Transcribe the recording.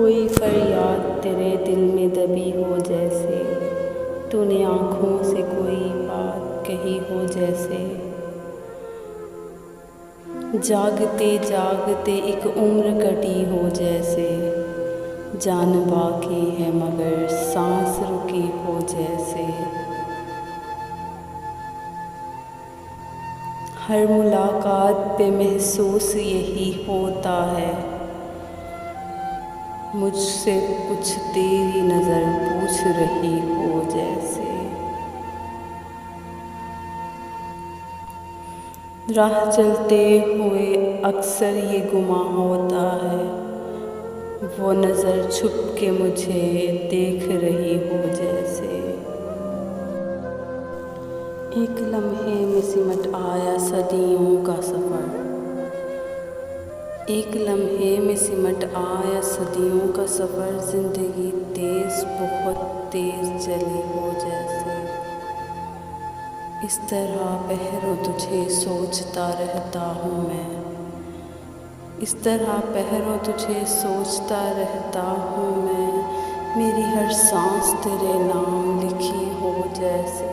कोई फरियाद तेरे दिल में दबी हो जैसे, तूने आँखों से कोई बात कही हो जैसे। जागते जागते एक उम्र कटी हो जैसे, जान बाकी है मगर सांस रुकी हो जैसे। हर मुलाकात पे महसूस यही होता है, मुझसे कुछ तेरी नज़र पूछ रही हो जैसे। राह चलते हुए अक्सर ये गुमा होता है, वो नज़र छुप के मुझे देख रही हो जैसे। एक लम्हे में सिमट आया सदियों का सफ़र, एक लम्हे में सिमट आया सदियों का सफ़र। ज़िंदगी तेज़ बहुत तेज़ चली हो जैसे। इस तरह पहरों तुझे सोचता रहता हूँ मैं, इस तरह पहरों तुझे सोचता रहता हूँ मैं। मेरी हर सांस तेरे नाम लिखी हो जैसे।